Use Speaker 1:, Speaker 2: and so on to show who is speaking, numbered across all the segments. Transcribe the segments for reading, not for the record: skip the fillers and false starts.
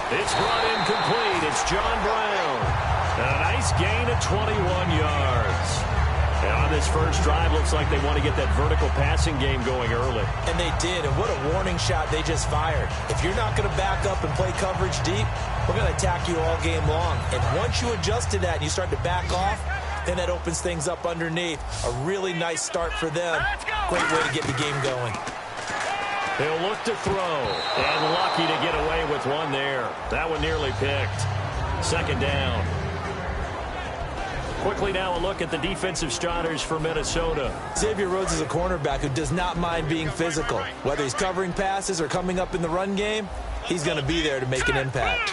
Speaker 1: It's brought incomplete. It's John Brown. And a nice gain of 21 yards. And on this first drive, looks like they want to get that vertical passing game going early.
Speaker 2: And they did, and what a warning shot they just fired. If you're not going to back up and play coverage deep, we're going to attack you all game long. And once you adjust to that and you start to back off, then that opens things up underneath. A really nice start for them. Great way to get the game going.
Speaker 1: He'll look to throw, and lucky to get away with one there. That one nearly picked. Second down. Quickly now a look at the defensive starters for Minnesota.
Speaker 2: Xavier Rhodes is a cornerback who does not mind being physical. Whether he's covering passes or coming up in the run game, he's going to be there to make an impact.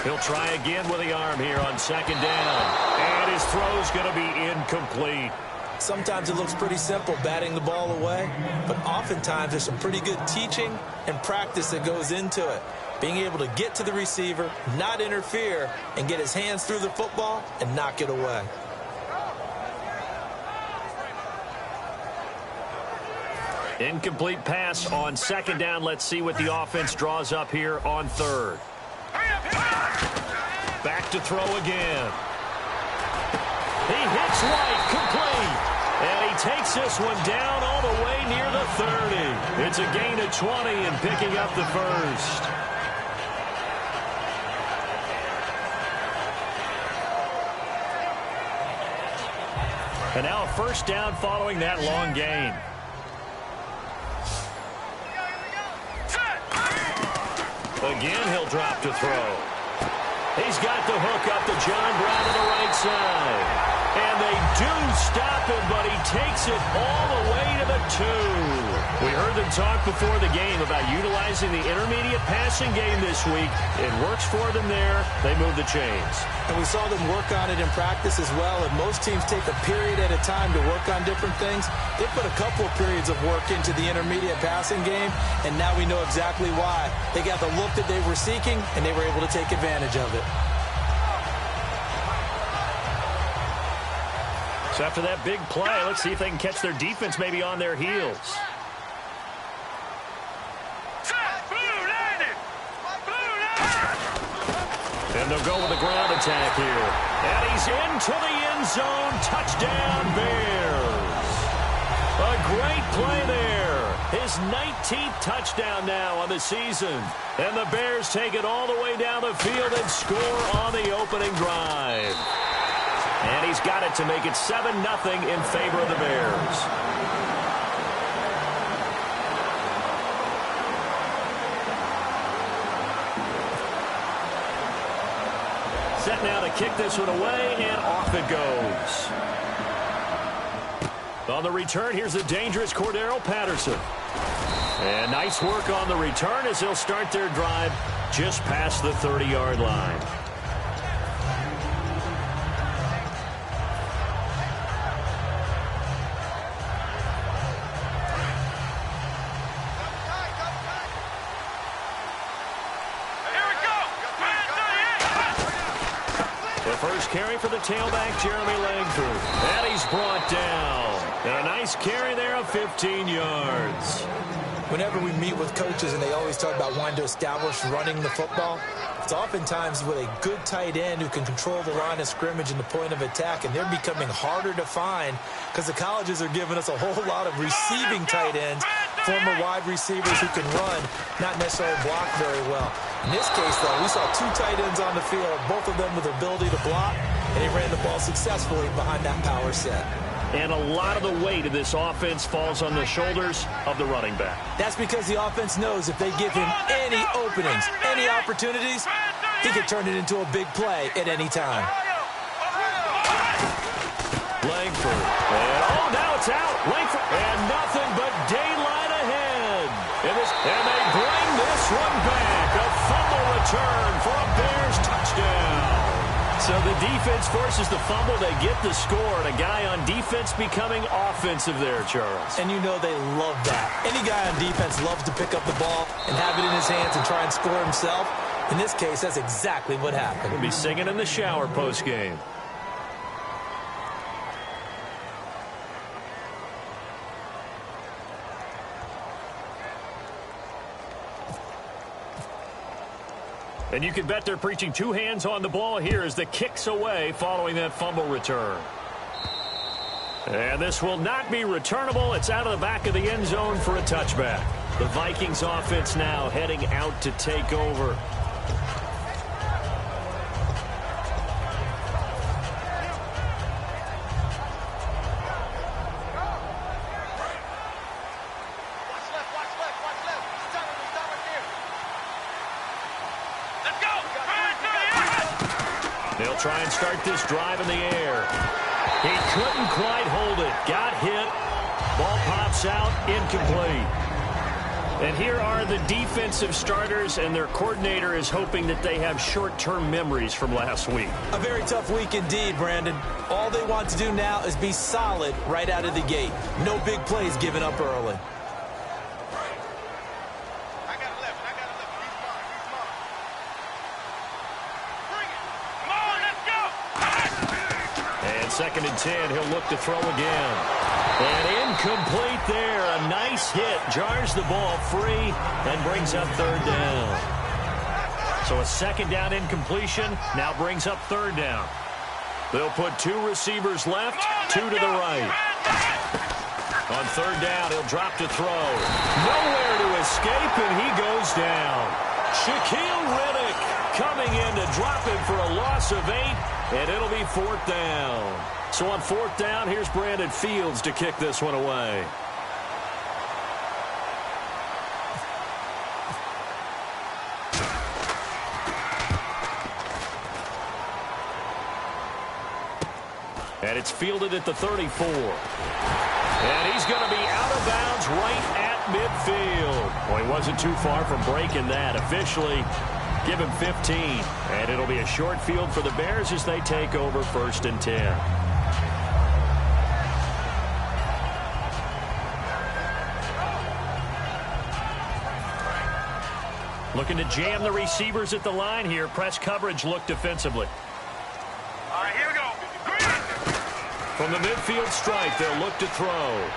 Speaker 1: He'll try again with the arm here on second down. And his throw's going to be incomplete.
Speaker 2: Sometimes it looks pretty simple, batting the ball away, but oftentimes there's some pretty good teaching and practice that goes into it. Being able to get to the receiver, not interfere, and get his hands through the football and knock it away.
Speaker 1: Incomplete pass on second down. Let's see what the offense draws up here on third. Back to throw again. He hits right, complete. And he takes this one down all the way near the 30. It's a gain of 20 and picking up the first. And now a first down following that long gain. Again, he'll drop to throw. He's got the hook up to John Brown to the right side. And they do stop him, but he takes it all the way to the 2. We heard them talk before the game about utilizing the intermediate passing game this week. It works for them there. They move the chains.
Speaker 2: And we saw them work on it in practice as well. And most teams take a period at a time to work on different things. They put a couple of periods of work into the intermediate passing game, and now we know exactly why. They got the look that they were seeking, and they were able to take advantage of it.
Speaker 1: So after that big play, let's see if they can catch their defense maybe on their heels. And they'll go with a ground attack here. And he's into the end zone. Touchdown, Bears. A great play there. His 19th touchdown now on the season. And the Bears take it all the way down the field and score on the opening drive. And he's got it to make it 7-0 in favor of the Bears. Set now to kick this one away, and off it goes. On the return, here's the dangerous Cordero Patterson. And nice work on the return as they'll start their drive just past the 30-yard line. Carry for the tailback, Jeremy Langford. And he's brought down. And a nice carry there of 15 yards.
Speaker 2: Whenever we meet with coaches and they always talk about wanting to establish running the football, it's oftentimes with a good tight end who can control the line of scrimmage and the point of attack, and they're becoming harder to find because the colleges are giving us a whole lot of receiving tight ends, former wide receivers who can run, not necessarily block very well. In this case, though, we saw two tight ends on the field, both of them with the ability to block, and he ran the ball successfully behind that power set.
Speaker 1: And a lot of the weight of this offense falls on the shoulders of the running back. That's because the offense knows if they give him any openings, any opportunities, he can turn it into a big play at any time. Langford. And, now it's out. Langford. And nothing but daylight ahead. And they bring this one back. A fumble return for a Bears touchdown. So the defense forces the fumble. They get the score. And a guy on defense becoming offensive there, Charles.
Speaker 2: And you know they love that. Any guy on defense loves to pick up the ball and have it in his hands and try and score himself. In this case, that's exactly what happened.
Speaker 1: We'll be singing in the shower post-game. And you can bet they're preaching two hands on the ball here as the kick's away following that fumble return. And this will not be returnable. It's out of the back of the end zone for a touchback. The Vikings offense now heading out to take over. They'll try and start this drive in the air. He couldn't quite hold it. Got hit. Ball pops out. Incomplete. And here are the defensive starters, and their coordinator is hoping that they have short-term memories from last week.
Speaker 2: A very tough week indeed, Brandon. All they want to do now is be solid right out of the gate. No big plays given up early.
Speaker 1: Second and 10, he'll look to throw again. And incomplete there. A nice hit. Jars the ball free and brings up third down. So a second down incompletion now brings up third down. They'll put two receivers left, two to the right. On third down, he'll drop to throw. Nowhere to escape, and he goes down. Shaquille Riddick coming in to drop him for a loss of 8. And it'll be fourth down. So on fourth down, here's Brandon Fields to kick this one away. And it's fielded at the 34. And he's going to be out of bounds right at midfield. Well, he wasn't too far from breaking that. Officially, give him 15. And it'll be a short field for the Bears as they take over first and 10. Looking to jam the receivers at the line here. Press coverage look defensively.
Speaker 3: All right, here we go.
Speaker 1: From the midfield stripe, they'll look to throw.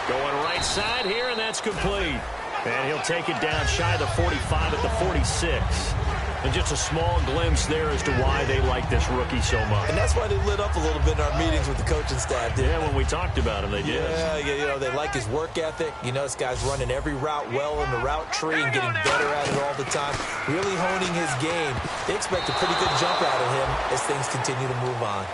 Speaker 1: Going right side here, and that's complete. And he'll take it down shy of the 45 at the 46. And just a small glimpse there as to why they like this rookie so much.
Speaker 2: And that's why they lit up a little bit in our meetings with the coaching staff, didn't
Speaker 1: they? When we talked about him, they did.
Speaker 2: Yeah, you know, they like his work ethic. You know, this guy's running every route well in the route tree and getting better at it all the time. Really honing his game. They expect a pretty good jump out of him as things continue to move on.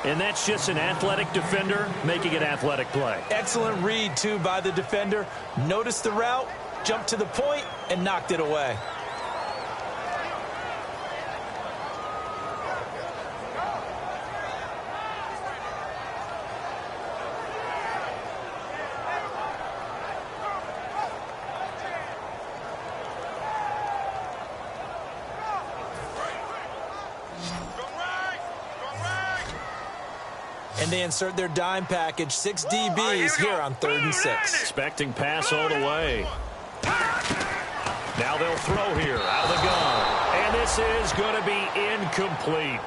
Speaker 1: And that's just an athletic defender making an athletic play.
Speaker 2: Excellent read, too, by the defender. Noticed the route, jumped to the point, and knocked it away. And they insert their dime package. 6 DBs here on 3rd and 6.
Speaker 1: Expecting pass all the way. Now they'll throw here out of the gun. And this is going to be incomplete.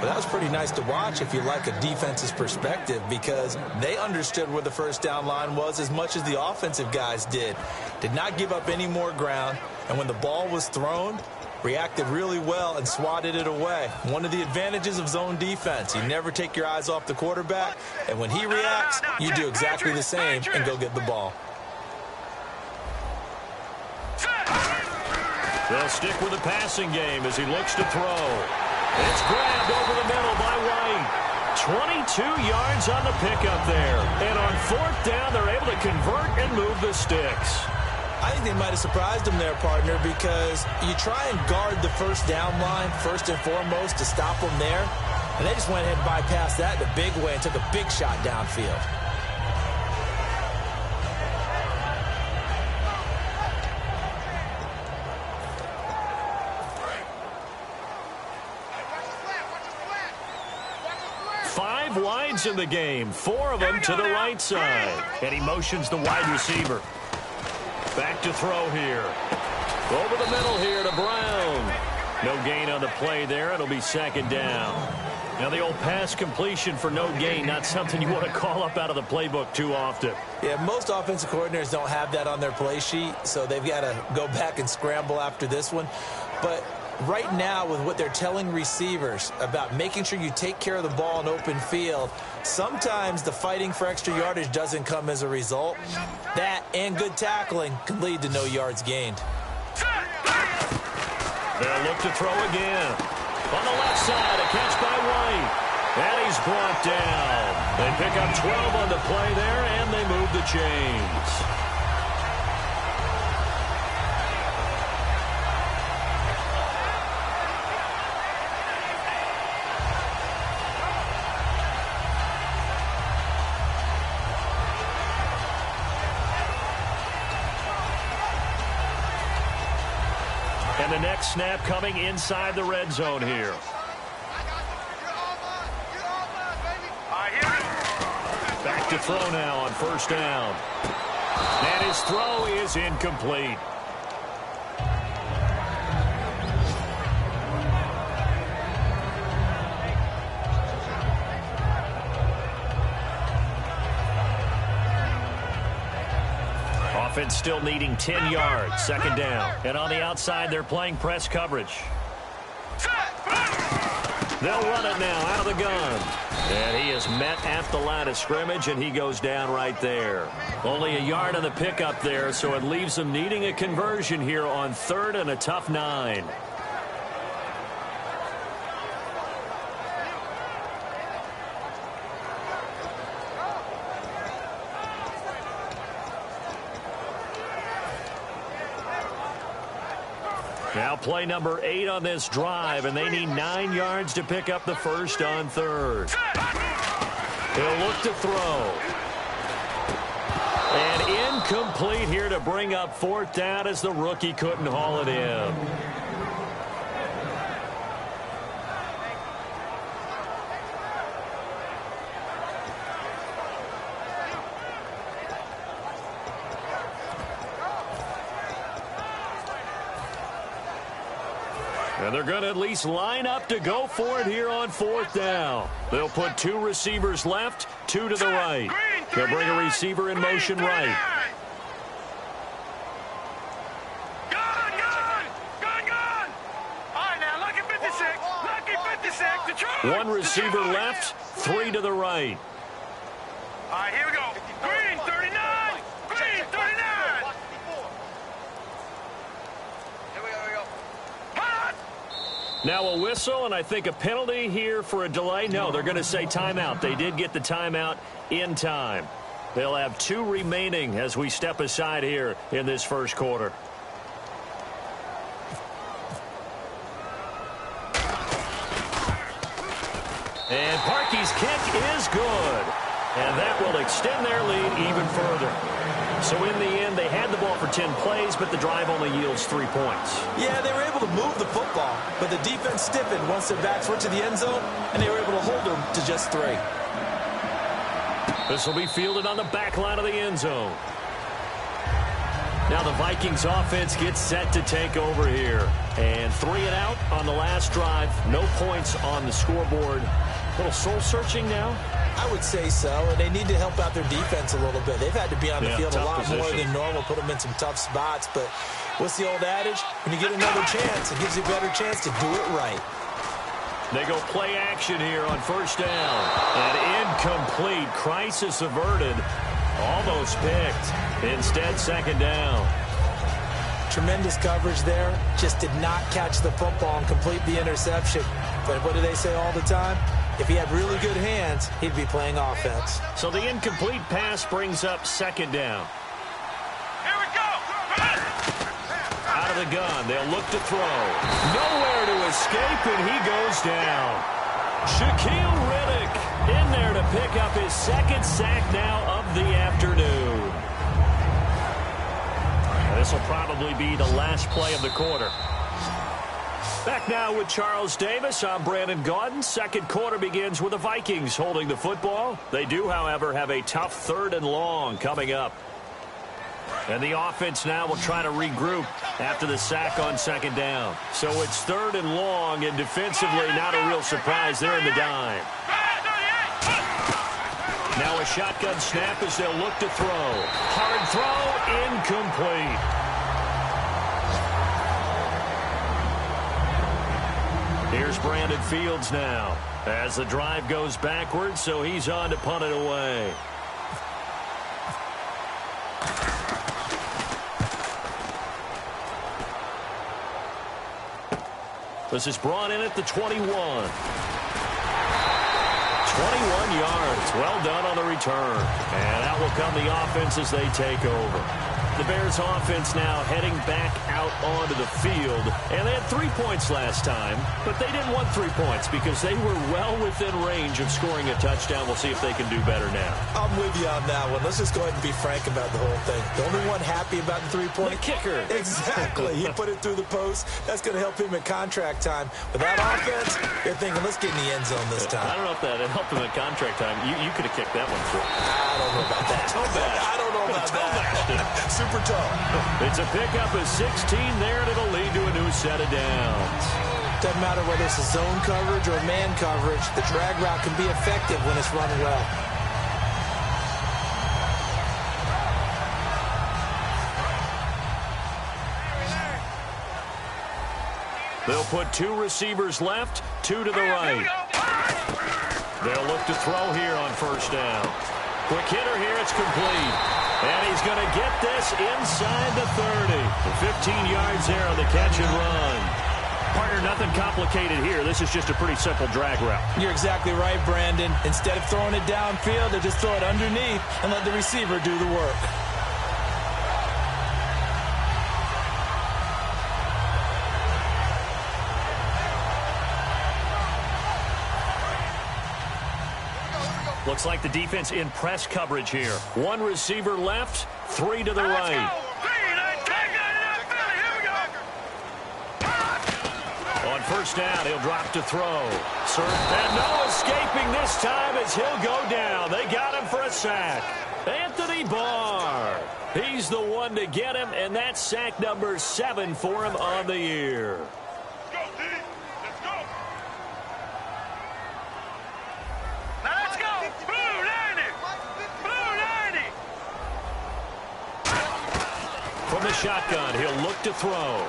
Speaker 2: Well, that was pretty nice to watch if you like a defense's perspective, because they understood where the first down line was as much as the offensive guys did. Did not give up any more ground. And when the ball was thrown, reacted really well and swatted it away. One of the advantages of zone defense. You never take your eyes off the quarterback. And when he reacts, you do exactly the same and go get the ball.
Speaker 1: They'll stick with the passing game as he looks to throw. It's grabbed over the middle by White. 22 yards on the pickup there. And on fourth down, they're able to convert and move the sticks.
Speaker 2: I think they might have surprised him there, partner, because you try and guard the first down line first and foremost to stop them there. And they just went ahead and bypassed that in a big way and took a big shot downfield.
Speaker 1: Five wides in the game, 4 of them to the right side. And he motions the wide receiver. Back to throw here. Over the middle here to Brown. No gain on the play there. It'll be second down. Now the old pass completion for no gain, not something you want to call up out of the playbook too often.
Speaker 2: Yeah, most offensive coordinators don't have that on their play sheet, so they've got to go back and scramble after this one. But right now with what they're telling receivers about making sure you take care of the ball in open field, sometimes the fighting for extra yardage doesn't come as a result. That and good tackling can lead to no yards gained.
Speaker 1: They'll look to throw again. On the left side, a catch by White. And he's brought down. They pick up 12 on the play there, and they move the chains. And the next snap coming inside the red zone here. Back to throw now on first down. And his throw is incomplete. Offense still needing 10 yards, second down. And on the outside, they're playing press coverage. They'll run it now out of the gun. And he is met at the line of scrimmage, and he goes down right there. Only a yard on the pickup there, so it leaves them needing a conversion here on third and a tough 9. Now play number 8 on this drive, and they need 9 yards to pick up the first on third. He'll look to throw. And incomplete here to bring up fourth down as the rookie couldn't haul it in. And they're going to at least line up to go for it here on fourth down. They'll put 2 receivers left, 2 to the right. They'll bring a receiver in motion right.
Speaker 3: All right, now, lucky 56. Lucky 56.
Speaker 1: 1 receiver left, 3 to the right.
Speaker 3: All right, here we go. Green, 39. Green, 39.
Speaker 1: Now a whistle, and I think a penalty here for a delay. No, they're going to say timeout. They did get the timeout in time. They'll have 2 remaining as we step aside here in this first quarter. And Parkey's kick is good. And that will extend their lead even further. So in the end, they had the ball for 10 plays, but the drive only yields 3 points.
Speaker 2: Yeah, they were able to move the football, but the defense stiffened once their backs went to the end zone, and they were able to hold them to just 3.
Speaker 1: This will be fielded on the back line of the end zone. Now the Vikings offense gets set to take over here. And 3 and out on the last drive. No points on the scoreboard. A little soul-searching now.
Speaker 2: I would say so, and they need to help out their defense a little bit. They've had to be on the field a lot more than normal, put them in some tough spots. But what's the old adage? When you get another chance, it gives you a better chance to do it right.
Speaker 1: They go play action here on first down. And incomplete. Crisis averted. Almost picked. Instead, second down.
Speaker 2: Tremendous coverage there. Just did not catch the football and complete the interception. But what do they say all the time? If he had really good hands, he'd be playing offense.
Speaker 1: So the incomplete pass brings up second down.
Speaker 3: Here we go.
Speaker 1: Out of the gun, they'll look to throw. Nowhere to escape, and he goes down. Shaquille Riddick in there to pick up his second sack now of the afternoon. This will probably be the last play of the quarter. Back now with Charles Davis. I'm Brandon Gaudin. Second quarter begins with the Vikings holding the football. They do, however, have a tough third and long coming up. And the offense now will try to regroup after the sack on second down. So it's third and long, and defensively not a real surprise there in the dime. Now a shotgun snap as they'll look to throw. Hard throw, incomplete. Here's Brandon Fields now as the drive goes backwards, so he's on to punt it away. This is brought in at the 21. 21 yards. Well done on the return. And out will come the offense as they take over. The Bears offense now heading back out onto the field. And they had 3 points last time, but they didn't want 3 points because they were well within range of scoring a touchdown. We'll see if they can do better now.
Speaker 2: I'm with you on that one. Let's just go ahead and be frank about the whole thing. The only one happy about the 3-point?
Speaker 1: The kicker.
Speaker 2: Exactly. He put it through the post. That's going to help him at contract time. With that offense, you're thinking, let's get in the end zone this time.
Speaker 1: I don't know if that helped him at contract time. You could have kicked that one through.
Speaker 2: I don't know about that. I don't know about that. Super tall.
Speaker 1: It's a pickup of 16 there, and it'll lead to a new set of downs.
Speaker 2: Doesn't matter whether it's a zone coverage or man coverage, the drag route can be effective when it's run well.
Speaker 1: They'll put 2 receivers left, 2 to the right. They'll look to throw here on first down. Quick hitter here, it's complete. And he's going to get this inside the 30. 15 yards there on the catch and run. Partner, nothing complicated here. This is just a pretty simple drag route.
Speaker 2: You're exactly right, Brandon. Instead of throwing it downfield, they just throw it underneath and let the receiver do the work.
Speaker 1: Looks like the defense in press coverage here. 1 receiver left, 3 to the right. On first down, he'll drop to throw. And no escaping this time as he'll go down. They got him for a sack. Anthony Barr. He's the one to get him, and that's sack number 7 for him on the year. From the shotgun, he'll look to throw.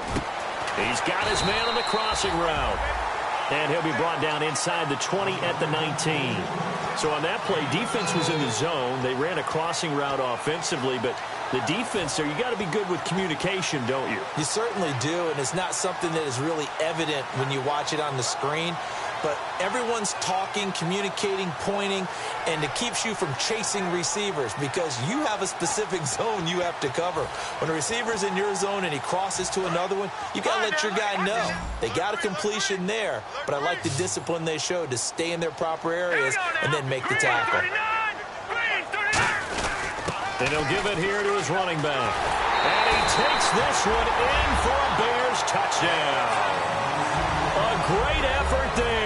Speaker 1: He's got his man on the crossing route. And he'll be brought down inside the 20 at the 19. So on that play, defense was in the zone. They ran a crossing route offensively, but the defense there, you got to be good with communication, don't you?
Speaker 2: You certainly do, and it's not something that is really evident when you watch it on the screen. But everyone's talking, communicating, pointing, and it keeps you from chasing receivers because you have a specific zone you have to cover. When a receiver's in your zone and he crosses to another one, you got to let your guy know. They got a completion there, but I like the discipline they showed to stay in their proper areas and then make the tackle.
Speaker 1: And he'll give it here to his running back. And he takes this one in for a Bears touchdown. A great effort there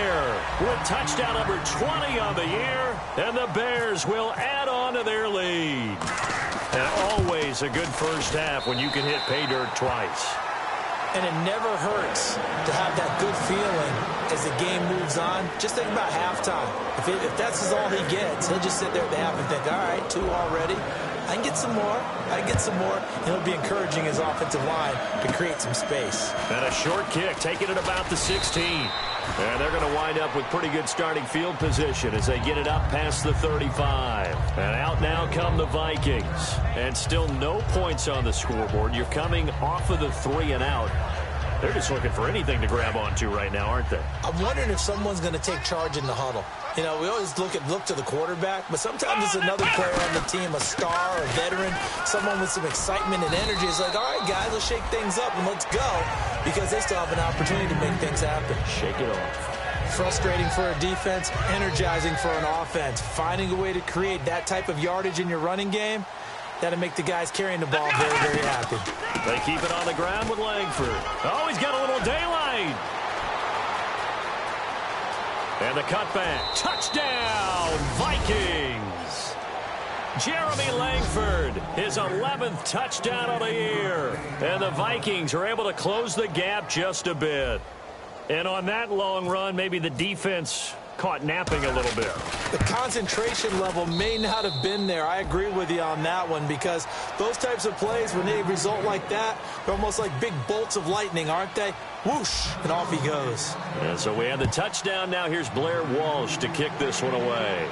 Speaker 1: with touchdown number 20 on the year, and the Bears will add on to their lead. And always a good first half when you can hit pay dirt twice.
Speaker 2: And it never hurts to have that good feeling as the game moves on. Just think about halftime. If that's all he gets, he'll just sit there at the half and think, all right, 2 already. I can get some more. I can get some more. And he'll be encouraging his offensive line to create some space.
Speaker 1: And a short kick, taking it about the 16. And they're going to wind up with pretty good starting field position as they get it up past the 35. And out now come the Vikings. And still no points on the scoreboard. You're coming off of the 3 and out. They're just looking for anything to grab onto right now, aren't they?
Speaker 2: I'm wondering if someone's going to take charge in the huddle. You know, we always look to the quarterback, but sometimes it's another player on the team, a star, a veteran, someone with some excitement and energy. It's like, all right, guys, let's shake things up and let's go, because they still have an opportunity to make things happen.
Speaker 1: Shake it off.
Speaker 2: Frustrating for a defense, energizing for an offense. Finding a way to create that type of yardage in your running game, that'll make the guys carrying the ball very, very happy.
Speaker 1: They keep it on the ground with Langford. Oh, he's got a little daylight. And the cutback. Touchdown, Vikings. Jeremy Langford, his 11th touchdown of the year. And the Vikings are able to close the gap just a bit. And on that long run, maybe the defense caught napping a little bit.
Speaker 2: The concentration level may not have been there. I agree with you on that one, because those types of plays, when they result like that, they're almost like big bolts of lightning, aren't they? Whoosh, and off he goes.
Speaker 1: And so we have the touchdown. Now here's Blair Walsh to kick this one away.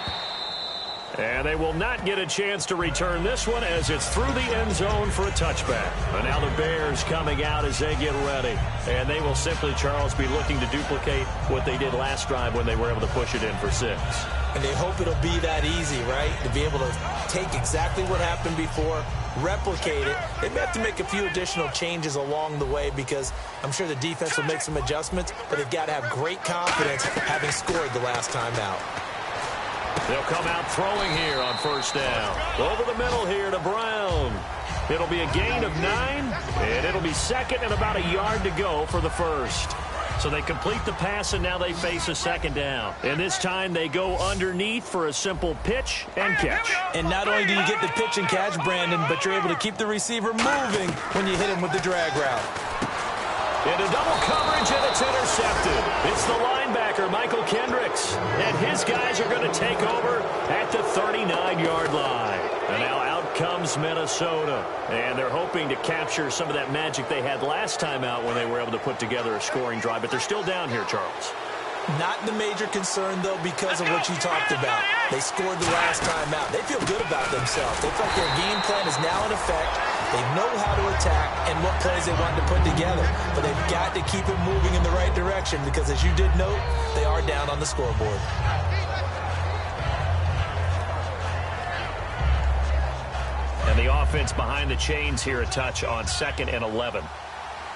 Speaker 1: And they will not get a chance to return this one as it's through the end zone for a touchback. And now the Bears coming out as they get ready. And they will simply, Charles, be looking to duplicate what they did last drive when they were able to push it in for 6.
Speaker 2: And they hope it'll be that easy, right? To be able to take exactly what happened before, replicate it. They may have to make a few additional changes along the way, because I'm sure the defense will make some adjustments, but they've got to have great confidence having scored the last time out.
Speaker 1: They'll come out throwing here on first down. Over the middle here to Brown. It'll be a gain of 9, and it'll be second and about a yard to go for the first. So they complete the pass, and now they face a second down. And this time they go underneath for a simple pitch and catch.
Speaker 2: And not only do you get the pitch and catch, Brandon, but you're able to keep the receiver moving when you hit him with the drag route.
Speaker 1: Into double coverage, and it's intercepted. It's the linebacker, Michael Kendricks. And his guys are going to take over at the 39-yard line. And now out comes Minnesota. And they're hoping to capture some of that magic they had last time out when they were able to put together a scoring drive. But they're still down here, Charles.
Speaker 2: Not the major concern, though, because of what you talked about. They scored the last time out. They feel good about themselves. They feel like their game plan is now in effect. They know how to attack and what plays they want to put together. But they've got to keep it moving in the right direction, because, as you did note, they are down on the scoreboard.
Speaker 1: And the offense behind the chains here a touch on 2nd and 11.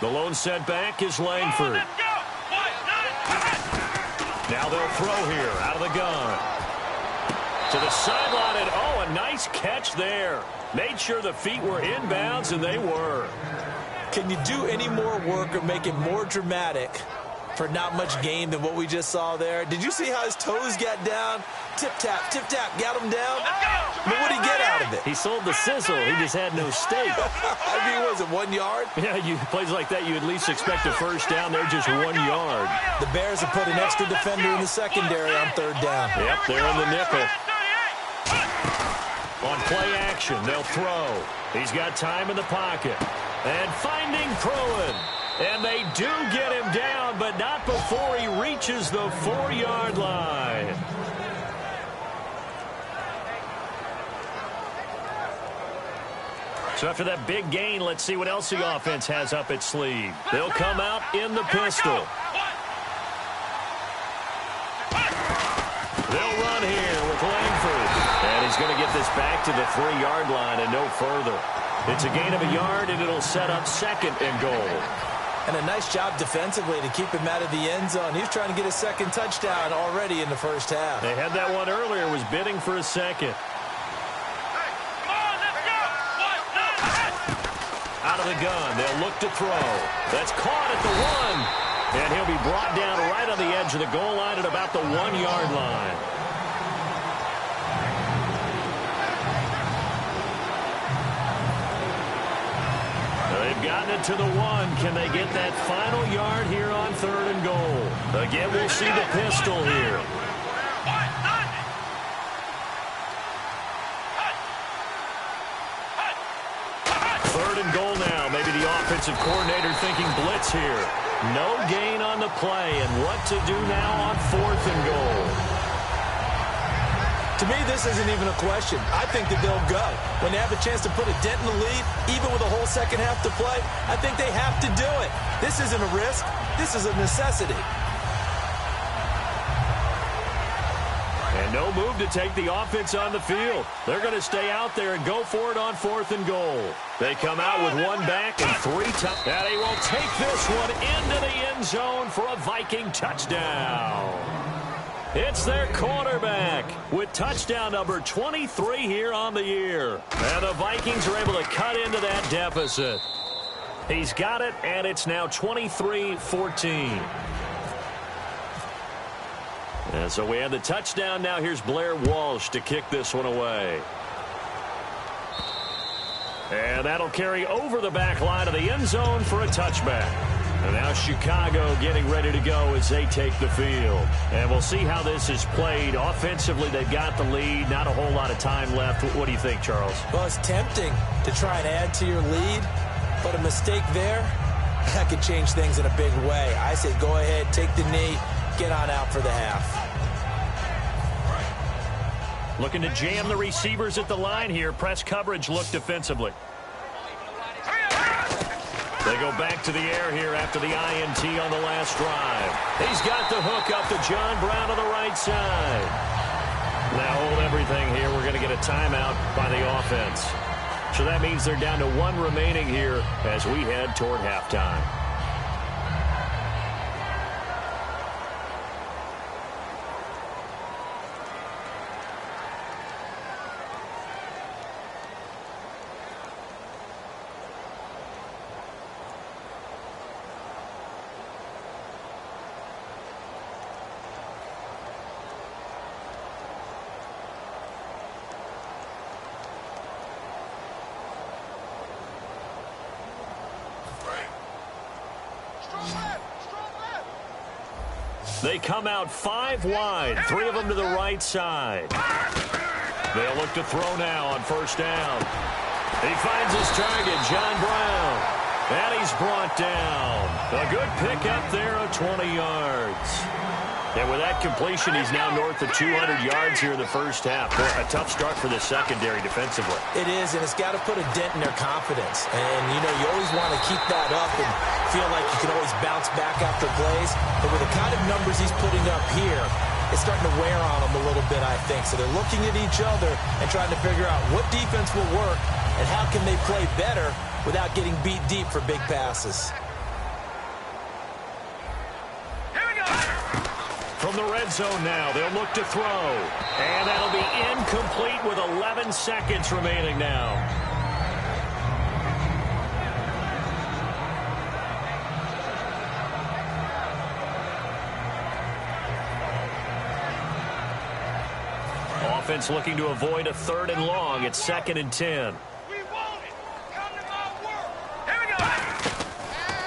Speaker 1: The lone setback is Langford. Now they'll throw here out of the gun. To the sideline, and oh, a nice catch there. Made sure the feet were inbounds, and they were.
Speaker 2: Can you do any more work or make it more dramatic for not much gain than what we just saw there? Did you see how his toes got down? Tip-tap, got him down. But what did he get out of it?
Speaker 1: He sold the sizzle. He just had no steak.
Speaker 2: I mean, was it 1 yard?
Speaker 1: Yeah, plays like that, you at least expect a first down. They're just 1 yard.
Speaker 2: The Bears have put an extra defender in the secondary on 3rd down.
Speaker 1: Yep, they're in the nickel. On play action, they'll throw. He's got time in the pocket. And finding Pruitt. And they do get him down, but not before he reaches the 4-yard line. So after that big gain, let's see what else the offense has up its sleeve. They'll come out in the pistol. They'll run here with Langford. And he's going to get this back to the 3-yard line and no further. It's a gain of a yard, and it'll set up 2nd and goal.
Speaker 2: And a nice job defensively to keep him out of the end zone. He was trying to get his 2nd touchdown already in the first half.
Speaker 1: They had that one earlier, was bidding for a 2nd. Out of the gun, they'll look to throw. That's caught at the 1. And he'll be brought down right on the edge of the goal line at about the 1-yard line. They've gotten it to the 1. Can they get that final yard here on 3rd and goal? Again, we'll see the pistol here. Goal now. Maybe the offensive coordinator thinking blitz here. No gain on the play, and what to do now on 4th and goal.
Speaker 2: To me, this isn't even a question. I think that they'll go. When they have a chance to put a dent in the lead, even with a whole second half to play, I think they have to do it. This isn't a risk. This is a necessity.
Speaker 1: And no move to take the offense on the field. They're going to stay out there and go for it on 4th and goal. They come out with 1 back and 3 touchdowns. And he will take this one into the end zone for a Viking touchdown. It's their quarterback with touchdown number 23 here on the year. And the Vikings are able to cut into that deficit. He's got it, and it's now 23-14. And so we have the touchdown. Now here's Blair Walsh to kick this one away. And that'll carry over the back line of the end zone for a touchback. And now Chicago getting ready to go as they take the field. And we'll see how this is played. Offensively, they've got the lead. Not a whole lot of time left. What do you think, Charles?
Speaker 2: Well, it's tempting to try and add to your lead, but a mistake there, that could change things in a big way. I say go ahead, take the knee, get on out for the half.
Speaker 1: Looking to jam the receivers at the line here. Press coverage look defensively. They go back to the air here after the INT on the last drive. He's got the hook up to John Brown on the right side. Now hold everything here. We're going to get a timeout by the offense. So that means they're down to 1 remaining here as we head toward halftime. They come out 5 wide, 3 of them to the right side. They'll look to throw now on first down. He finds his target, John Brown. And he's brought down. A good pickup there of 20 yards. And with that completion, he's now north of 200 yards here in the first half. Boy, a tough start for the secondary defensively.
Speaker 2: It is, and it's got to put a dent in their confidence. And, you know, you always want to keep that up and feel like you can always bounce back after plays. But with the kind of numbers he's putting up here, it's starting to wear on them a little bit, I think. So they're looking at each other and trying to figure out what defense will work and how can they play better without getting beat deep for big passes.
Speaker 1: From the red zone now, they'll look to throw. And that'll be incomplete with 11 seconds remaining now. Offense looking to avoid a 3rd and long. It's 2nd and 10.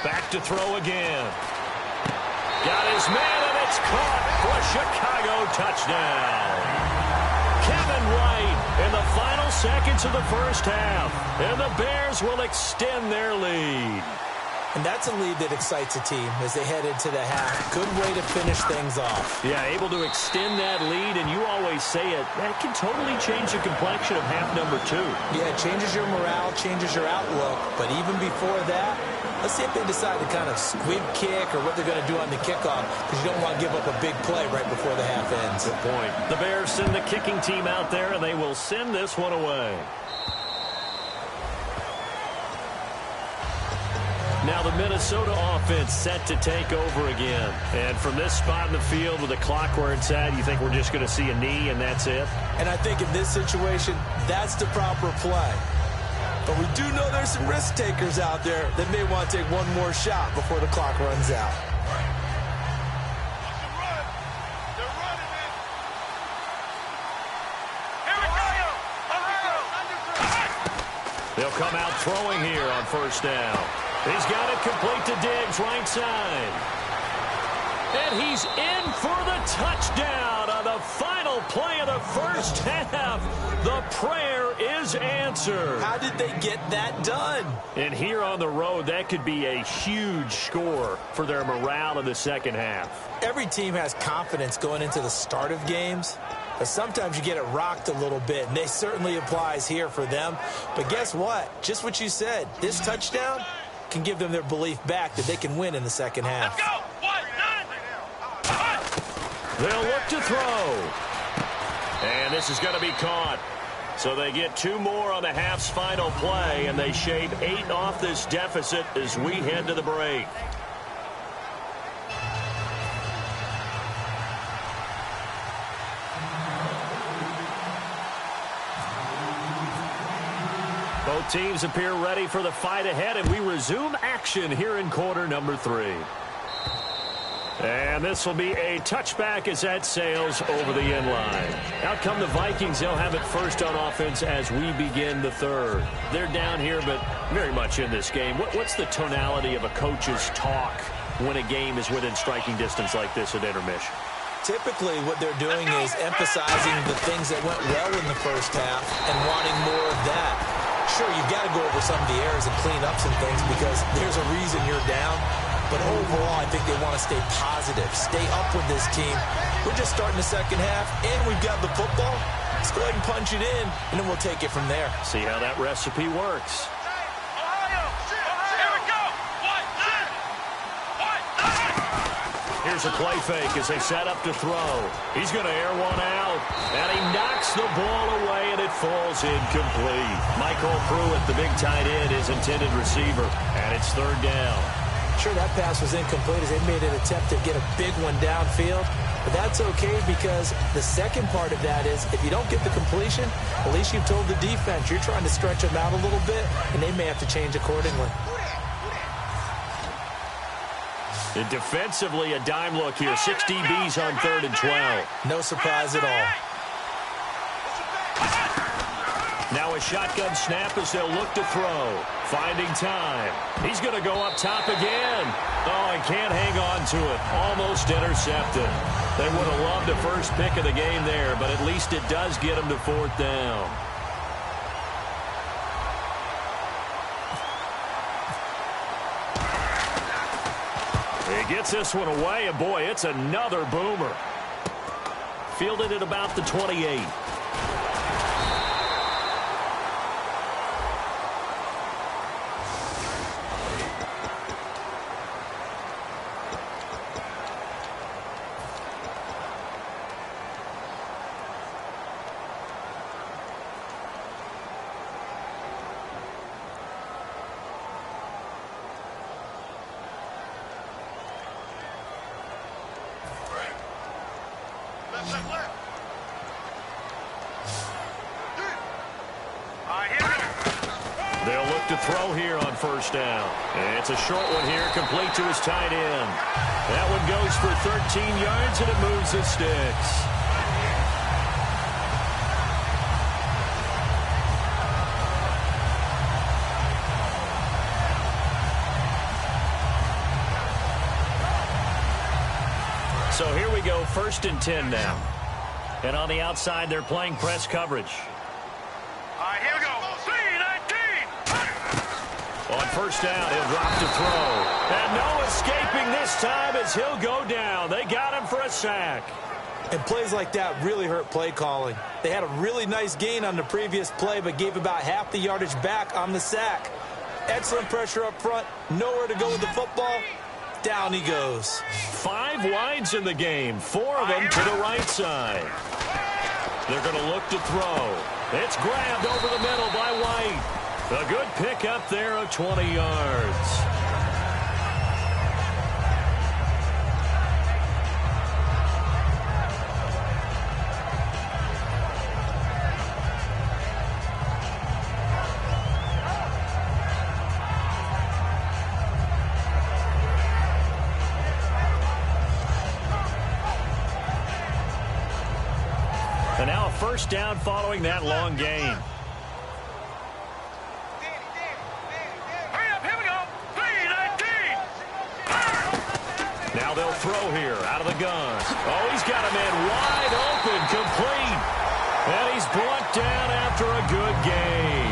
Speaker 1: Back to throw again. Got his man, and it's caught for a Chicago touchdown. Kevin Wright in the final seconds of the first half. And the Bears will extend their lead.
Speaker 2: And that's a lead that excites a team as they head into the half. Good way to finish things off.
Speaker 1: Yeah, able to extend that lead, and you always say it, that can totally change the complexion of half number 2.
Speaker 2: Yeah, it changes your morale, changes your outlook. But even before that, let's see if they decide to kind of squib kick or what they're going to do on the kickoff, because you don't want to give up a big play right before the half ends.
Speaker 1: Good point. The Bears send the kicking team out there, and they will send this one away. Now the Minnesota offense set to take over again. And from this spot in the field with the clock where it's at, you think we're just going to see a knee and that's it?
Speaker 2: And I think in this situation, that's the proper play. But we do know there's some risk takers out there that may want to take one more shot before the clock runs out.
Speaker 1: They'll come out throwing here on first down. He's got it complete to Diggs, right side. And he's in for the touchdown on the final play of the first half. The prayer is answered.
Speaker 2: How did they get that done?
Speaker 1: And here on the road, that could be a huge score for their morale in the second half.
Speaker 2: Every team has confidence going into the start of games. But sometimes you get it rocked a little bit, and it certainly applies here for them. But guess what? Just what you said. This touchdown can give them their belief back that they can win in the second half.
Speaker 3: Let's go!
Speaker 1: They'll look to throw. And this is going to be caught. So they get 2 more on the half's final play, and they shave 8 off this deficit as we head to the break. Both teams appear ready for the fight ahead, and we resume action here in quarter number 3. And this will be a touchback as that sails over the end line. Out come the Vikings. They'll have it first on offense as we begin the third. They're down here, but very much in this game. What's the tonality of a coach's talk when a game is within striking distance like this at intermission?
Speaker 2: Typically, what they're doing is emphasizing the things that went well in the first half and wanting more of that. Sure, you've got to go over some of the errors and clean up some things because there's a reason you're down. But overall, I think they want to stay positive, stay up with this team. We're just starting the second half, and we've got the football. Let's go ahead and punch it in, and then we'll take it from there.
Speaker 1: See how that recipe works. Here's a play fake as they set up to throw. He's going to air one out, and he knocks the ball away, and it falls incomplete. Michael Pruitt, the big tight end, is intended receiver, and it's third down.
Speaker 2: Sure, that pass was incomplete as they made an attempt to get a big one downfield. But that's okay because the second part of that is if you don't get the completion, at least you've told the defense you're trying to stretch them out a little bit, and they may have to change accordingly.
Speaker 1: And defensively, a dime look here. 6 DBs on 3rd and 12.
Speaker 2: No surprise at all.
Speaker 1: Now a shotgun snap as they'll look to throw. Finding time. He's going to go up top again. Oh, he can't hang on to it. Almost intercepted. They would have loved the first pick of the game there, but at least it does get him to 4th down. He gets this one away, and boy, it's another boomer. Fielded at about the 28. They'll look to throw here on 1st down. And it's a short one here, complete to his tight end. That one goes for 13 yards, and it moves the sticks. So here we go, 1st and 10 now. And on the outside, they're playing press coverage.
Speaker 3: Here we go. 3-19.
Speaker 1: On 1st down, he'll drop to throw. And no escaping this time as he'll go down. They got him for a sack.
Speaker 2: And plays like that really hurt play calling. They had a really nice gain on the previous play, but gave about half the yardage back on the sack. Excellent pressure up front. Nowhere to go with the football. Down he goes.
Speaker 1: 5 wides in the game. 4 of them to the right side. They're going to look to throw. It's grabbed over the middle by White. A good pick up there of 20 yards. And now a 1st down following that long gain.
Speaker 3: Here we go. 3-19.
Speaker 1: Now they'll throw here out of the gun. Oh, he's got a man wide open, complete. And he's brought down after a good gain.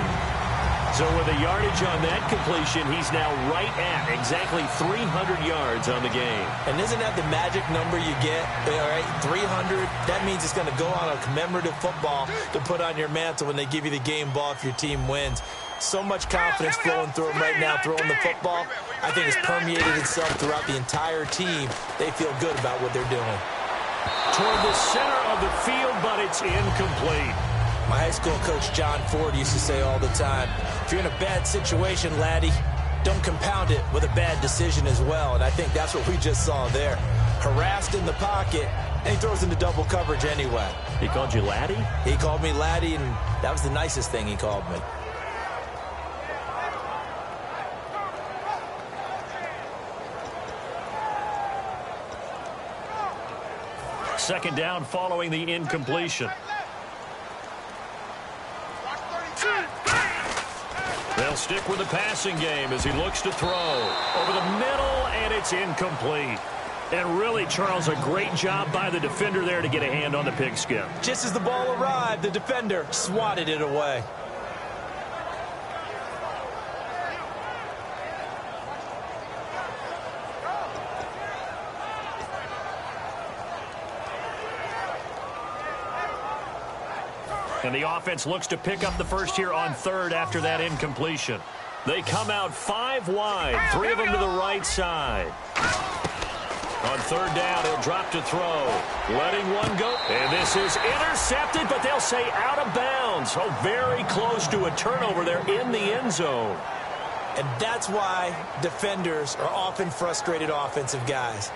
Speaker 1: So with the yardage on that completion, he's now right at exactly 300 yards on the game.
Speaker 2: And isn't that the magic number you get? All right, 300. That means it's going to go on a commemorative football to put on your mantle when they give you the game ball if your team wins. So much confidence flowing through them right now, throwing the football. I think it's permeated itself throughout the entire team. They feel good about what they're doing.
Speaker 1: Toward the center of the field, but it's incomplete.
Speaker 2: My high school coach, John Ford, used to say all the time, if you're in a bad situation, laddie, don't compound it with a bad decision as well. And I think that's what we just saw there. Harassed in the pocket, and he throws into double coverage anyway.
Speaker 1: He called you laddie?
Speaker 2: He called me laddie, and that was the nicest thing he called me.
Speaker 1: second down following the incompletion. They'll stick with the passing game as he looks to throw. Over the middle, and it's incomplete. And really, Charles, a great job by the defender there to get a hand on the pigskin.
Speaker 2: Just as the ball arrived, the defender swatted it away.
Speaker 1: And the offense looks to pick up the first here on third after that incompletion. They come out 5 wide, 3 of them to the right side. On third down, he'll drop to throw. Letting one go. And this is intercepted, but they'll say out of bounds. Oh, very close to a turnover there in the end zone.
Speaker 2: And that's why defenders are often frustrated offensive guys.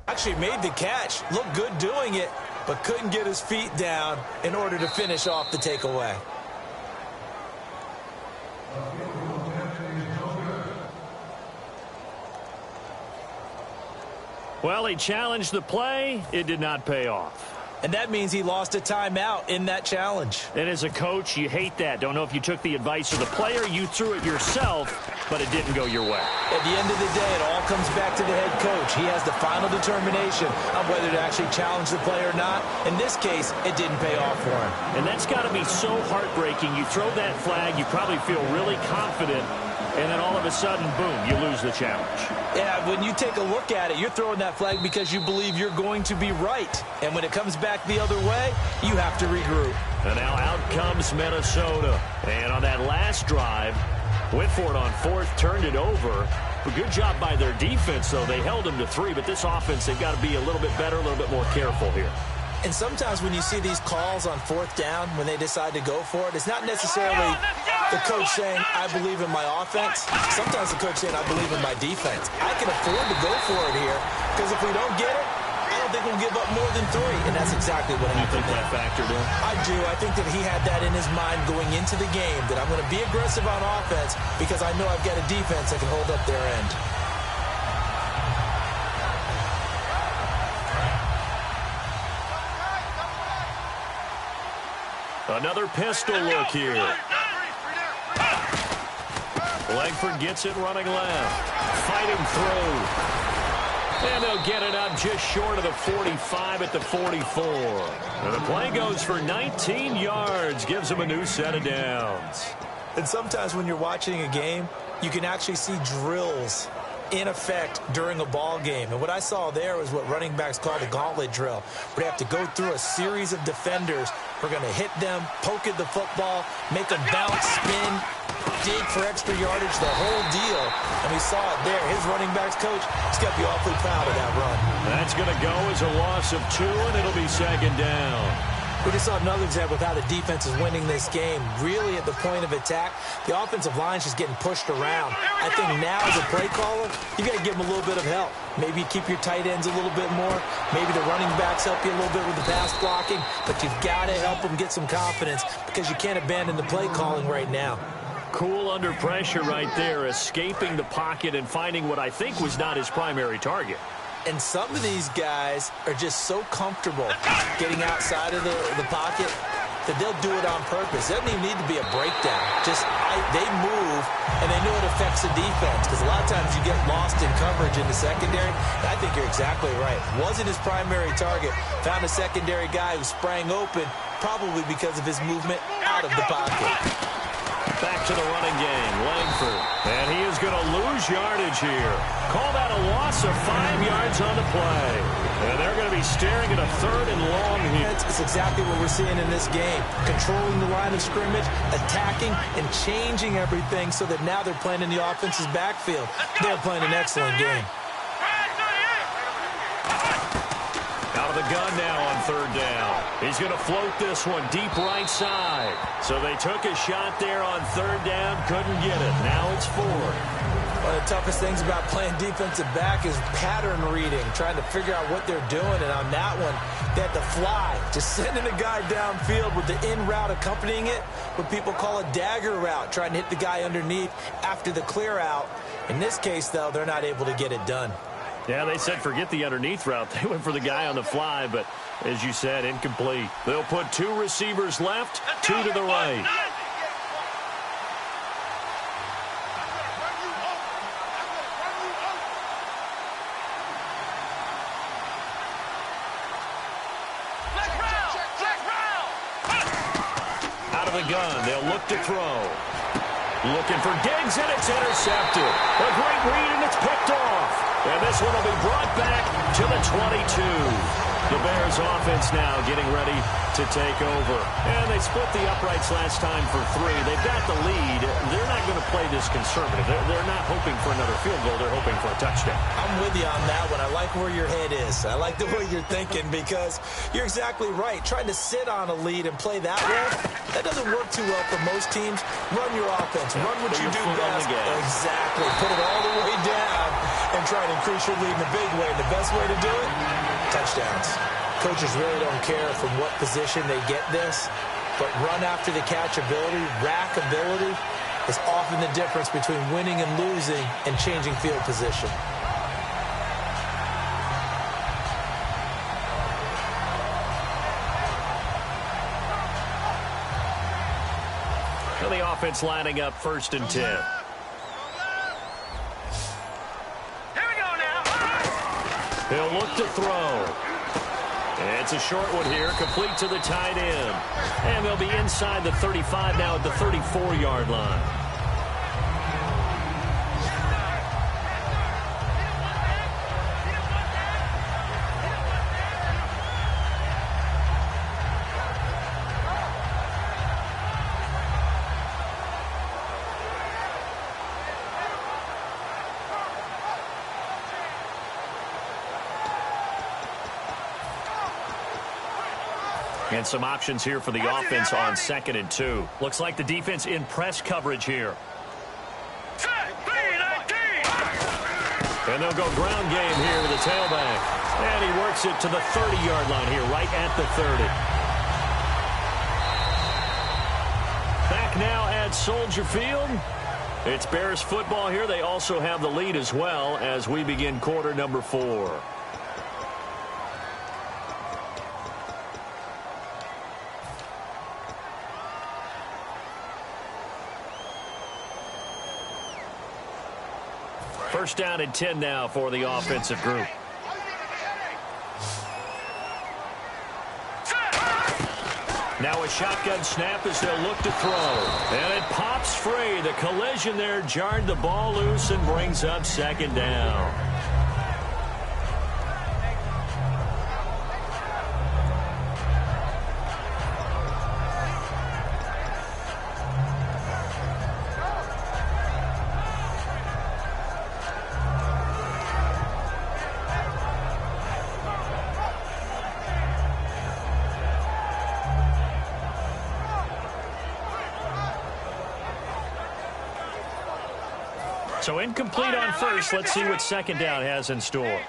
Speaker 2: Actually made the catch. Looked good doing it, but couldn't get his feet down in order to finish off the takeaway.
Speaker 1: Well, he challenged the play. It did not pay off.
Speaker 2: And that means he lost a timeout in that challenge.
Speaker 1: And as a coach, you hate that. Don't know if you took the advice of the player, you threw it yourself, but it didn't go your way.
Speaker 2: At the end of the day, it all comes back to the head coach. He has the final determination on whether to actually challenge the play or not. In this case, it didn't pay off for him.
Speaker 1: And that's got to be so heartbreaking. You throw that flag, you probably feel really confident, and then all of a sudden, boom, you lose the challenge.
Speaker 2: Yeah, when you take a look at it, you're throwing that flag because you believe you're going to be right. And when it comes back the other way, you have to regroup.
Speaker 1: And now out comes Minnesota. And on that last drive, went for it on fourth, turned it over. A good job by their defense, though. They held them to 3, but this offense, they've got to be a little bit better, a little bit more careful here.
Speaker 2: And sometimes when you see these calls on fourth down, when they decide to go for it, it's not necessarily the coach saying, I believe in my offense. Sometimes the coach saying, I believe in my defense. I can afford to go for it here because if we don't get it, I don't think we'll give up more than 3. And that's exactly what happened.
Speaker 1: You think that factored in?
Speaker 2: I do. I think that he had that in his mind going into the game, that I'm going to be aggressive on offense because I know I've got a defense that can hold up their end.
Speaker 1: Another pistol look here. Langford gets it running left. Fighting through. And they'll get it up just short of the 45 at the 44. And the play goes for 19 yards. Gives them a new set of downs.
Speaker 2: And sometimes when you're watching a game, you can actually see drills in effect during a ball game. And what I saw there was what running backs call the gauntlet drill, where they have to go through a series of defenders. We're going to hit them, poke at the football, make them bounce, spin, dig for extra yardage, the whole deal. And we saw it there. His running backs coach has got to be awfully proud of that run.
Speaker 1: That's going to go as a loss of 2, and it'll be second down.
Speaker 2: We just saw another example of how the defense is winning this game. Really at the point of attack, the offensive line's just getting pushed around. I think now as a play caller, you got to give them a little bit of help. Maybe keep your tight ends a little bit more. Maybe the running backs help you a little bit with the pass blocking. But you've got to help them get some confidence because you can't abandon the play calling right now.
Speaker 1: Cool under pressure right there, escaping the pocket and finding what I think was not his primary target.
Speaker 2: And some of these guys are just so comfortable getting outside of the pocket that they'll do it on purpose. It doesn't even need to be a breakdown. Just they move, and they know it affects the defense because a lot of times you get lost in coverage in the secondary. And I think you're exactly right. Wasn't his primary target. Found a secondary guy who sprang open, probably because of his movement out of the pocket.
Speaker 1: Back to the running game, Langford. And he is going to lose yardage here. Call that a loss of 5 yards on the play. And they're going to be staring at a 3rd and long here.
Speaker 2: It's exactly what we're seeing in this game. Controlling the line of scrimmage, attacking, and changing everything so that now they're playing in the offense's backfield. They're playing an excellent game.
Speaker 1: Out of the gun now on 3rd down. He's going to float this one deep right side. So they took a shot there on 3rd down, couldn't get it. Now it's 4th.
Speaker 2: One of the toughest things about playing defensive back is pattern reading, trying to figure out what they're doing. And on that one, they had to fly, just sending a guy downfield with the in route accompanying it, what people call a dagger route, trying to hit the guy underneath after the clear out. In this case, though, they're not able to get it done.
Speaker 1: Yeah, they said forget the underneath route. They went for the guy on the fly, but as you said, incomplete. They'll put 2 receivers left, 2 to the right. Out of the gun, they'll look to throw. Looking for Diggs, and it's intercepted. A great read, and it's picked off. And this one will be brought back to the 22. The Bears offense now getting ready to take over. And they split the uprights last time for 3. They've got the lead. They're not going to play this conservative. They're not hoping for another field goal. They're hoping for a touchdown.
Speaker 2: I'm with you on that one. I like where your head is. I like the way you're thinking because you're exactly right. Trying to sit on a lead and play that way, that doesn't work too well for most teams. Run your offense. Run what you do best. Exactly. Put it all the way down and try to increase your lead in a big way. And the best way to do it, touchdowns. Coaches really don't care from what position they get this, but run after the catch ability, rack ability is often the difference between winning and losing and changing field position.
Speaker 1: The offense lining up 1st and 10. He'll look to throw. It's a short one here, complete to the tight end. And they'll be inside the 35 now at the 34-yard line. And some options here for the offense on 2nd and 2. Looks like the defense in press coverage here. And they'll go ground game here with the tailback. And he works it to the 30-yard line here, right at the 30. Back now at Soldier Field. It's Bears football here. They also have the lead as well as we begin quarter number 4. First down and 10 now for the offensive group. Now a shotgun snap as they'll look to throw. And it pops free. The collision there jarred the ball loose and brings up 2nd down. So incomplete on first. Let's see what 2nd down has in store.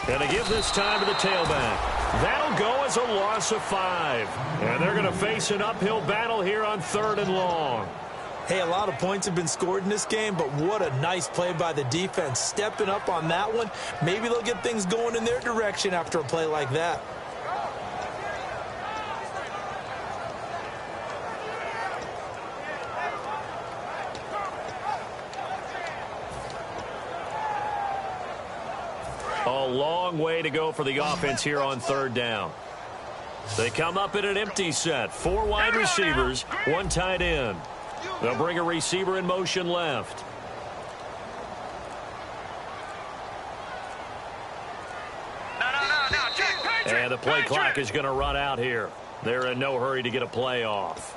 Speaker 1: And to give this time to the tailback. That'll go as a loss of 5. And they're going to face an uphill battle here on 3rd and long.
Speaker 2: Hey, a lot of points have been scored in this game, but what a nice play by the defense. Stepping up on that one. Maybe they'll get things going in their direction after a play like that.
Speaker 1: A long way to go for the offense here on 3rd down. They come up in an empty set. 4 wide receivers, 1 tight end. They'll bring a receiver in motion left. And the play clock is going to run out here. They're in no hurry to get a play off.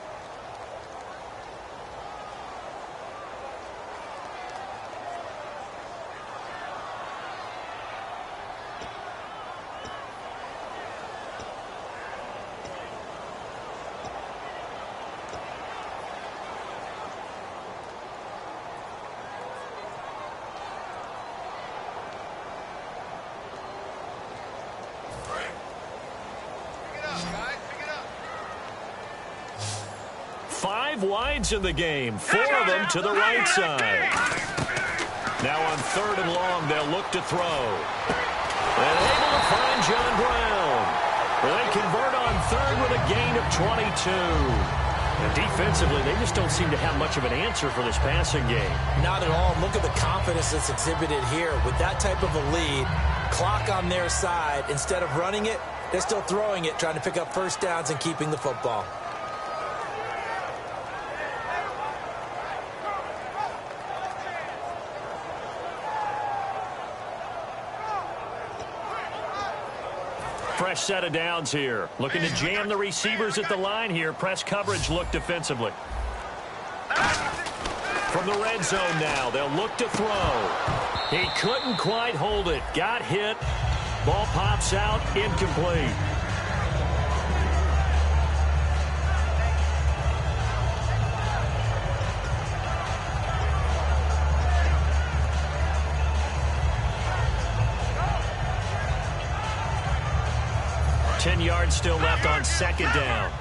Speaker 1: 5 wides in the game, 4 of them to the right side. Now on 3rd and long, they'll look to throw. And able to find John Brown. They convert on 3rd with a gain of 22. And defensively, they just don't seem to have much of an answer for this passing game.
Speaker 2: Not at all. Look at the confidence that's exhibited here. With that type of a lead, clock on their side, instead of running it, they're still throwing it, trying to pick up first downs and keeping the football.
Speaker 1: Fresh set of downs here. Looking to jam the receivers at the line here. Press coverage look defensively. From the red zone now, they'll look to throw. He couldn't quite hold it. Got hit. Ball pops out. Incomplete. Ten yards still left on 2nd down.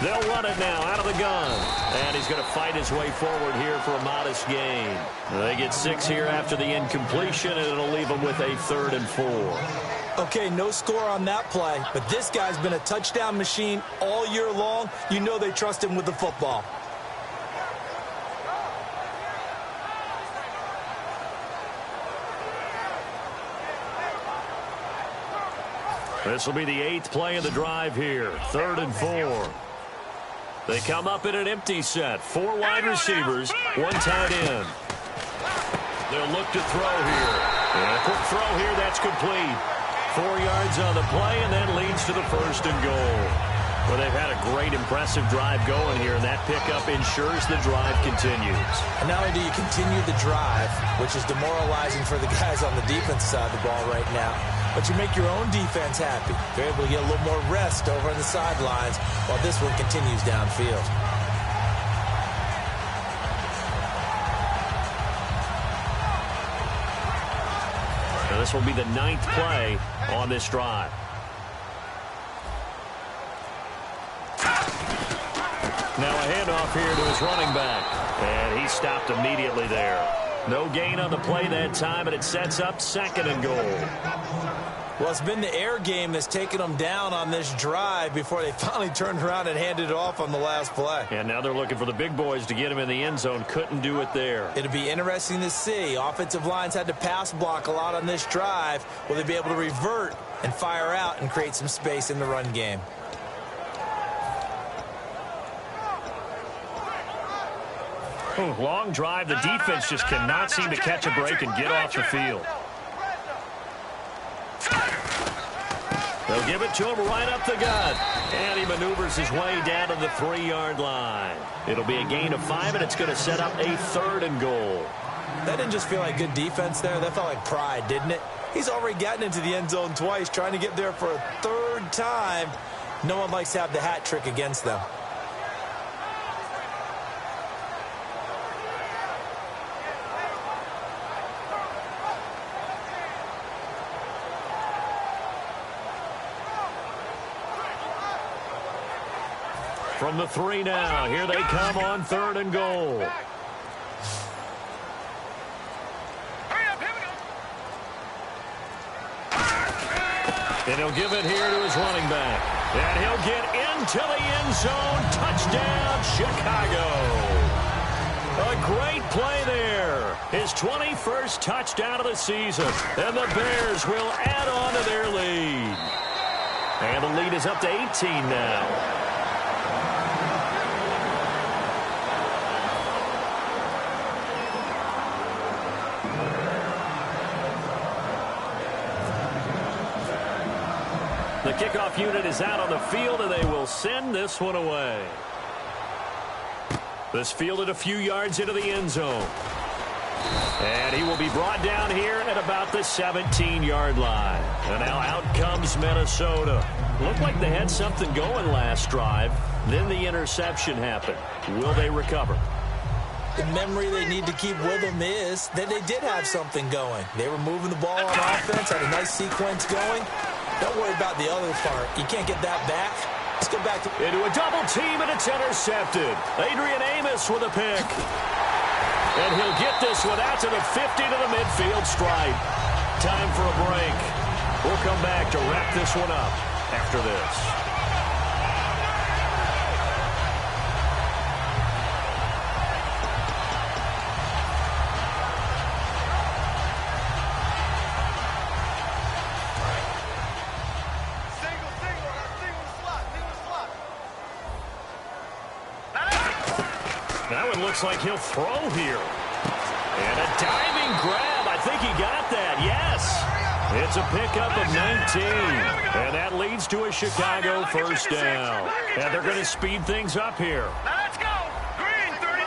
Speaker 1: They'll run it now out of the gun. And he's going to fight his way forward here for a modest gain. They get 6 here after the incompletion, and it'll leave them with a 3rd and 4.
Speaker 2: Okay, no score on that play, but this guy's been a touchdown machine all year long. You know they trust him with the football.
Speaker 1: This will be the 8th play of the drive here. 3rd and 4. They come up in an empty set. 4 wide receivers, 1 tight end. They'll look to throw here. And a quick throw here, that's complete. 4 yards on the play, and that leads to the 1st and goal. Well, they've had a great, impressive drive going here, and that pickup ensures the drive continues.
Speaker 2: And not only do you continue the drive, which is demoralizing for the guys on the defense side of the ball right now, but you make your own defense happy. You're able to get a little more rest over on the sidelines while this one continues downfield.
Speaker 1: Now this will be the 9th play on this drive. Now a handoff here to his running back. And he stopped immediately there. No gain on the play that time, and it sets up 2nd and goal.
Speaker 2: Well, it's been the air game that's taken them down on this drive before they finally turned around and handed it off on the last play.
Speaker 1: And now they're looking for the big boys to get him in the end zone. Couldn't do it there.
Speaker 2: It'll be interesting to see. Offensive lines had to pass block a lot on this drive. Will they be able to revert and fire out and create some space in the run game?
Speaker 1: Oh, long drive. The defense just cannot seem to catch a break and get off the field. They'll give it to him right up the gut. And he maneuvers his way down to the 3-yard line. It'll be a gain of 5, and it's going to set up a 3rd and goal.
Speaker 2: That didn't just feel like good defense there. That felt like pride, didn't it? He's already gotten into the end zone twice, trying to get there for a 3rd time. No one likes to have the hat trick against them.
Speaker 1: From the 3 now, here they come on 3rd and goal. And he'll give it here to his running back. And he'll get into the end zone. Touchdown, Chicago. A great play there. His 21st touchdown of the season. And the Bears will add on to their lead. And the lead is up to 18 now. The kickoff unit is out on the field, and they will send this one away. This fielded a few yards into the end zone. And he will be brought down here at about the 17-yard line. And now out comes Minnesota. Looked like they had something going last drive. Then the interception happened. Will they recover?
Speaker 2: The memory they need to keep with them is that they did have something going. They were moving the ball on offense, had a nice sequence going. Don't worry about the other part. You can't get that back. Let's go back to...
Speaker 1: Into a double team, and it's intercepted. Adrian Amos with a pick. And he'll get this one out to the 50 to the midfield stripe. Time for a break. We'll come back to wrap this one up after this. That one looks like he'll throw here. And a diving grab. I think he got that. Yes. It's a pickup of 19. And that leads to a Chicago first down. And they're going to speed things up here.
Speaker 3: Now let's go. Green 39.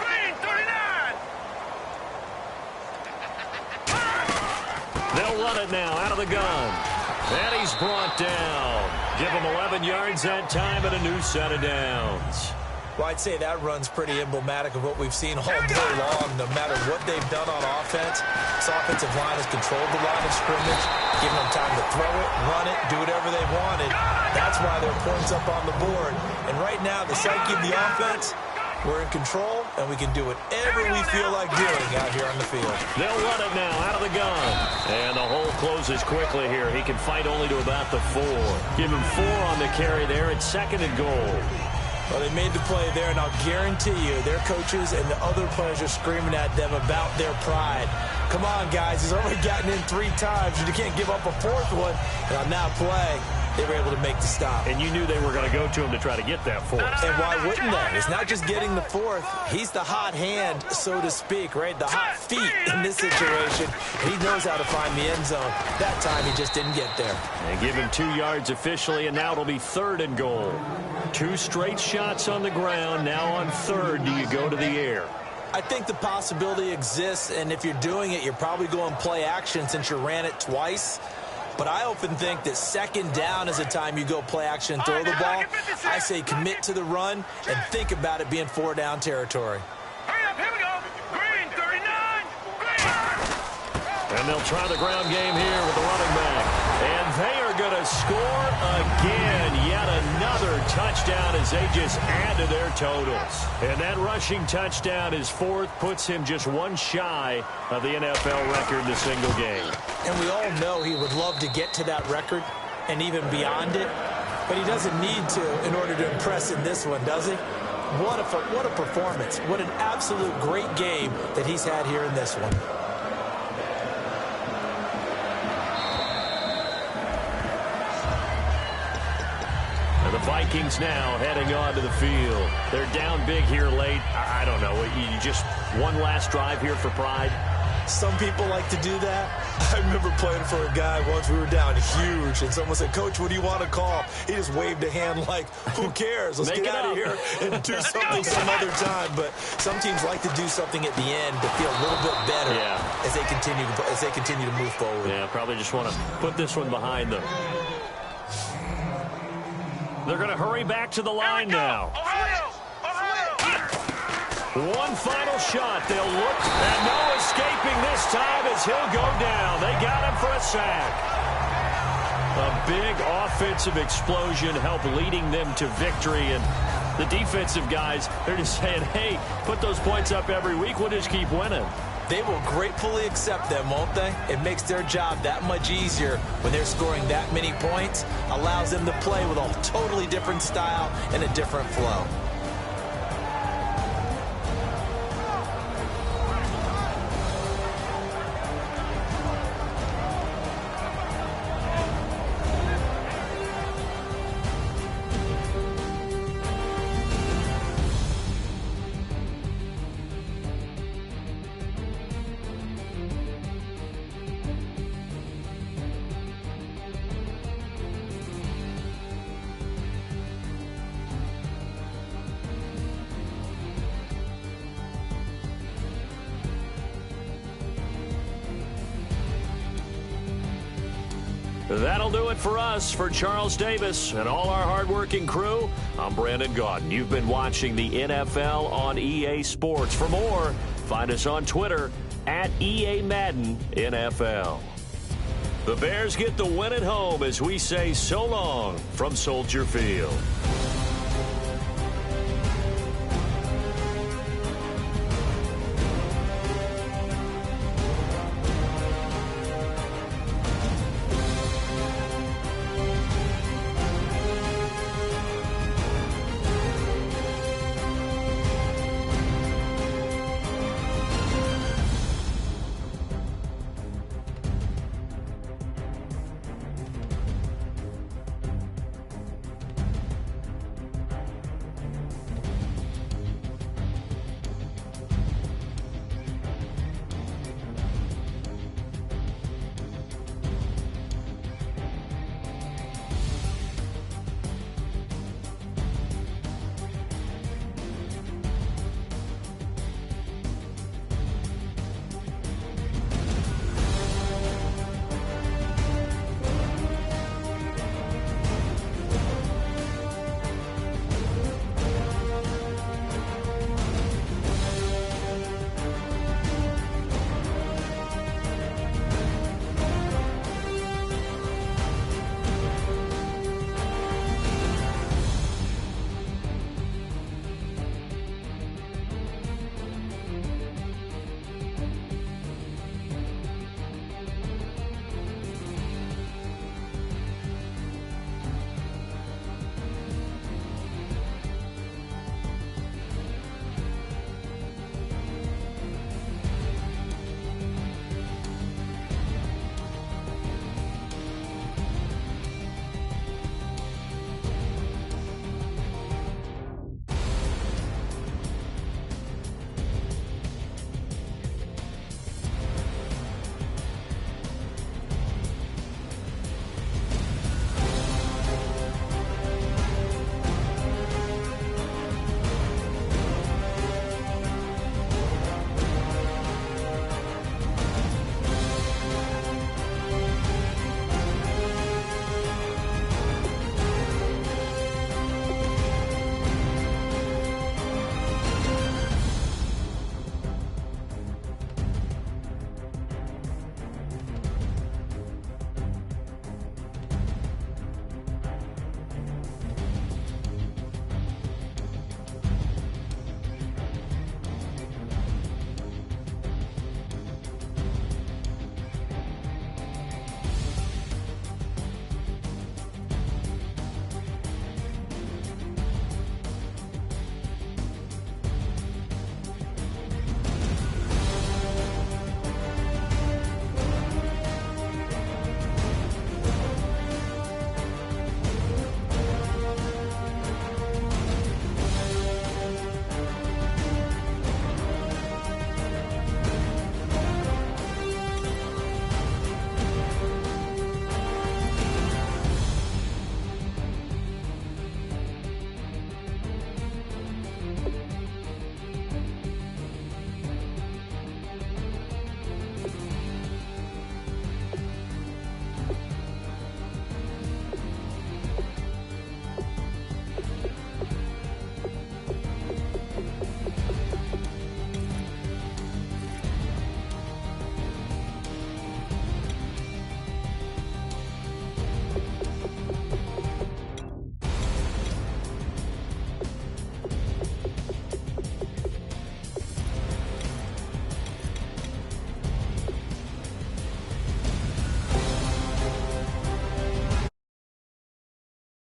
Speaker 3: Green 39.
Speaker 1: They'll run it now out of the gun. And he's brought down. Give him 11 yards that time and a new set of downs.
Speaker 2: Well, I'd say that run's pretty emblematic of what we've seen all day long. No matter what they've done on offense, this offensive line has controlled the line of scrimmage, giving them time to throw it, run it, do whatever they wanted. That's why there are points up on the board. And right now, the psyche of the offense, we're in control, and we can do whatever we feel like doing out here on the field.
Speaker 1: They'll run it now out of the gun. And the hole closes quickly here. He can fight only to about the 4. Give him 4 on the carry there. It's 2nd and goal.
Speaker 2: Well, they made the play there, and I'll guarantee you their coaches and the other players are screaming at them about their pride. Come on, guys. He's already gotten in 3 times. You can't give up a 4th one. And on that play, they were able to make the stop.
Speaker 1: And you knew they were going to go to him to try to get that 4th.
Speaker 2: And why wouldn't they? It's not just getting the 4th. He's the hot hand, so to speak, right? The hot feet in this situation. He knows how to find the end zone. That time, he just didn't get there.
Speaker 1: And give him 2 yards officially, and now it'll be 3rd and goal. 2 straight shots on the ground. Now on 3rd, do you go to the air?
Speaker 2: I think the possibility exists, and if you're doing it, you're probably going play action since you ran it twice. But I often think that 2nd down is a time you go play action and throw the ball. I say commit to the run and think about it being 4 down territory.
Speaker 3: Hurry up, here we go. Green 39. Green.
Speaker 1: And they'll try the ground game here with the running back. And they are going to score again. Yet another touchdown as they just add to their totals. And that rushing touchdown, his 4th, puts him just 1 shy of the NFL record in a single game.
Speaker 2: And we all know he would love to get to that record and even beyond it. But he doesn't need to in order to impress in this one, does he? What a performance. What an absolute great game that he's had here in this one.
Speaker 1: And the Vikings now heading onto the field. They're down big here late. I don't know. You just one last drive here for pride?
Speaker 2: Some people like to do that. I remember playing for a guy once. We were down huge, and someone said, "Coach, what do you want to call?" He just waved a hand like, who cares? Let's get out of here and do something some other time. But some teams like to do something at the end to feel a little bit better as they continue to move forward.
Speaker 1: Yeah, probably just want to put this one behind them. They're going to hurry back to the line now. One final shot. They'll look, and no escaping this time as he'll go down. They got him for a sack. A big offensive explosion helped leading them to victory. And the defensive guys, they're just saying, hey, put those points up every week. We'll just keep winning.
Speaker 2: They will gratefully accept them, won't they? It makes their job that much easier when they're scoring that many points. Allows them to play with a totally different style and a different flow.
Speaker 1: That'll do it for us. For Charles Davis and all our hardworking crew, I'm Brandon Gaudin. You've been watching the NFL on EA Sports. For more, find us on Twitter at EA Madden NFL. The Bears get the win at home as we say so long from Soldier Field.